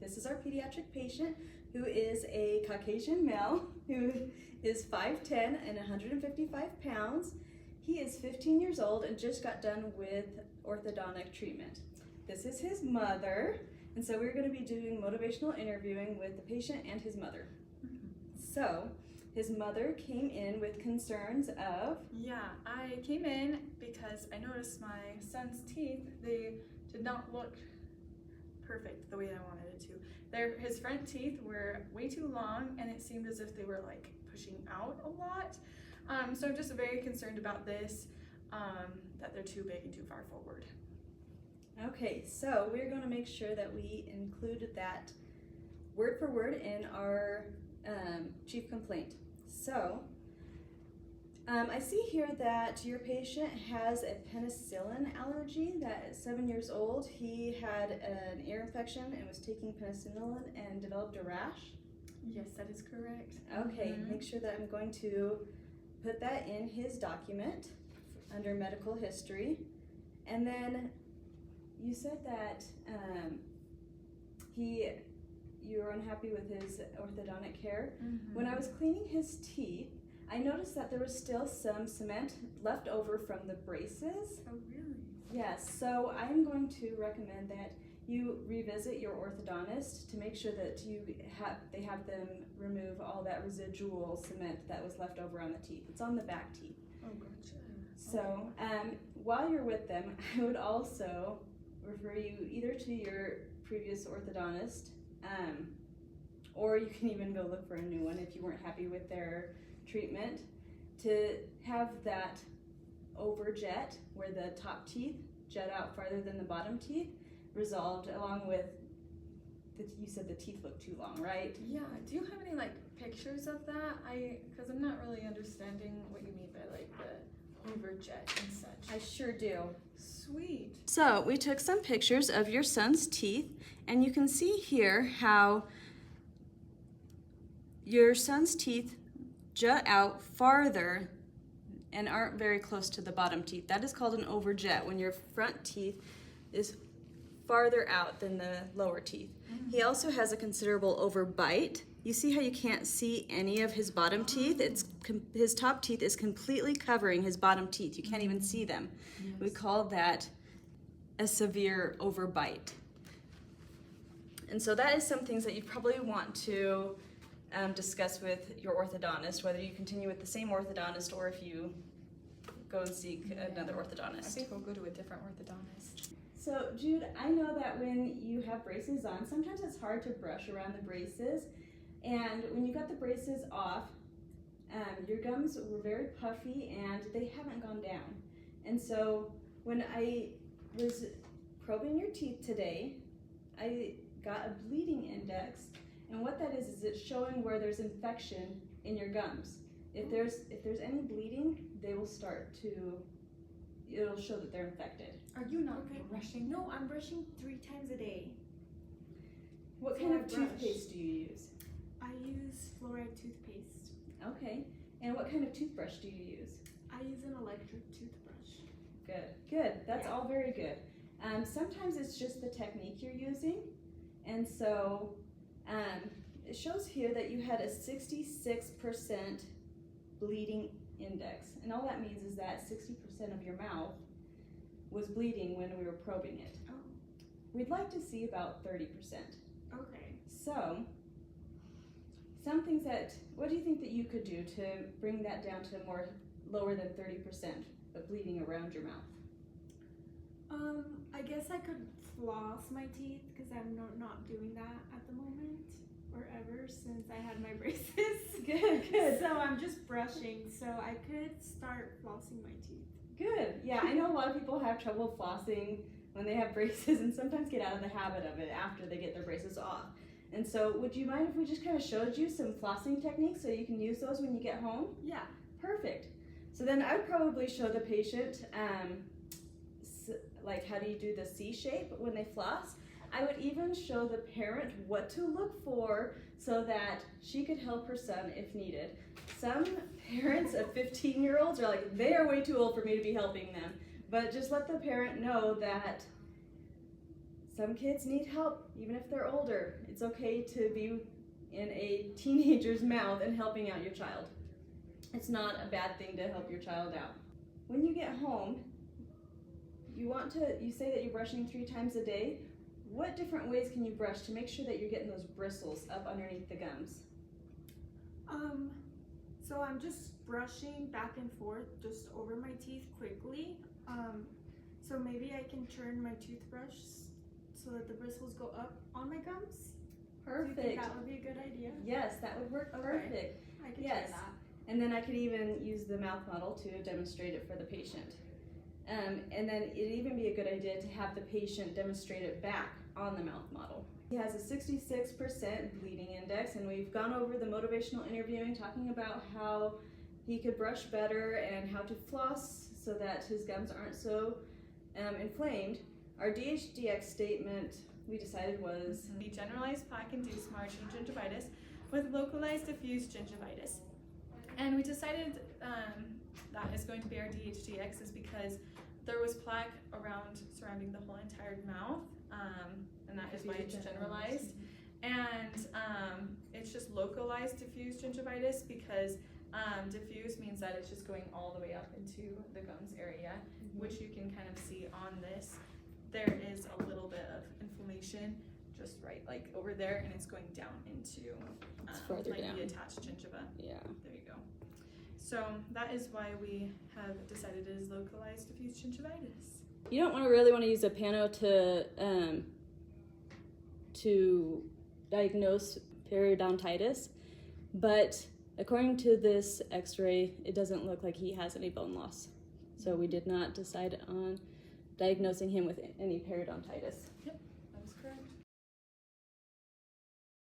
This is our pediatric patient who is a Caucasian male who is 5'10" and 155 pounds. He is 15 years old and just got done with orthodontic treatment. This is his mother, and so we're going to be doing motivational interviewing with the patient and his mother. So, his mother came in with concerns of... Yeah, I came in because I noticed my son's teeth, they did not look perfect the way I wanted it to. His front teeth were way too long, and it seemed as if they were like pushing out a lot. So I'm just very concerned about this, that they're too big and too far forward. Okay, so we're going to make sure that we include that word for word in our chief complaint. So, I see here that your patient has a penicillin allergy. That is 7 years old. He had an ear infection and was taking penicillin and developed a rash. Yes, that is correct. Okay, make sure that I'm going to put that in his document under medical history. And then you said that you were unhappy with his orthodontic care. When I was cleaning his teeth, I noticed that there was still some cement left over from the braces. Oh, really? Yes, so I'm going to recommend that you revisit your orthodontist to make sure that they have them remove all that residual cement that was left over on the teeth. It's on the back teeth. Oh, gotcha. So while you're with them, I would also refer you either to your previous orthodontist, or you can even go look for a new one if you weren't happy with their treatment, to have that overjet where the top teeth jet out farther than the bottom teeth resolved, along with you said the teeth look too long, right? Yeah, do you have any like pictures of that? Because I'm not really understanding what you mean by like the overjet and such. I sure do. Sweet. So we took some pictures of your son's teeth, and you can see here how your son's teeth jut out farther and aren't very close to the bottom teeth. That is called an overjet, when your front teeth is farther out than the lower teeth. He also has a considerable overbite. You see how you can't see any of his bottom teeth? His top teeth is completely covering his bottom teeth. You can't even see them. Yes. We call that a severe overbite. And so that is some things that you probably want to discuss with your orthodontist, whether you continue with the same orthodontist or if you go and seek another orthodontist. I think we'll go to a different orthodontist. So Jude, I know that when you have braces on, sometimes it's hard to brush around the braces, and when you got the braces off, your gums were very puffy and they haven't gone down. And so when I was probing your teeth today, I got a bleeding index, and what that is it's showing where there's infection in your gums. If there's any bleeding, they will it'll show that they're infected. Are you not brushing? No, I'm brushing 3 times a day. What kind of toothpaste do you use? I use fluoride toothpaste. Okay. And what kind of toothbrush do you use? I use an electric toothbrush. Good. That's all very good. Sometimes it's just the technique you're using. And so it shows here that you had a 66% bleeding index. And all that means is that 60% of your mouth was bleeding when we were probing it. Oh. We'd like to see about 30%. Okay. So, some things what do you think that you could do to bring that down to lower than 30% of bleeding around your mouth? I guess I could floss my teeth because I'm not doing that at the moment or ever since I had my braces. Good. So I'm just brushing, so I could start flossing my teeth. Good. Yeah, I know a lot of people have trouble flossing when they have braces and sometimes get out of the habit of it after they get their braces off. And so would you mind if we just kind of showed you some flossing techniques so you can use those when you get home? Yeah. Perfect. So then I'd probably show the patient like how do you do the C shape when they floss. I would even show the parent what to look for so that she could help her son if needed. Some parents of 15-year-olds are like, they are way too old for me to be helping them. But just let the parent know that Some kids need help, even if they're older. It's okay to be in a teenager's mouth and helping out your child. It's not a bad thing to help your child out. When you get home, you say that you're brushing 3 times a day. What different ways can you brush to make sure that you're getting those bristles up underneath the gums? So I'm just brushing back and forth just over my teeth quickly. So maybe I can turn my toothbrush so that the bristles go up on my gums. Perfect. Do you think that would be a good idea? Yes, that would work Okay. perfect. I can Yes. try that. And then I could even use the mouth model to demonstrate it for the patient. And then it'd even be a good idea to have the patient demonstrate it back on the mouth model. He has a 66% bleeding index, and we've gone over the motivational interviewing, talking about how he could brush better and how to floss so that his gums aren't so inflamed. Our DHDX statement we decided was The generalized plaque-induced marginal gingivitis with localized diffuse gingivitis. And we decided that is going to be our DHDX is because there was plaque surrounding the whole entire mouth, and that is why it's generalized. And it's just localized diffuse gingivitis because diffuse means that it's just going all the way up into the gums area, which you can kind of see on this. There is a little bit of inflammation just right like over there, and it's going down into further like down. the attached gingiva. Yeah. There you go. So that is why we have decided it is localized diffuse gingivitis. You don't really want to use a pano to diagnose periodontitis, but according to this x-ray, it doesn't look like he has any bone loss. So we did not decide on diagnosing him with any periodontitis. Yep.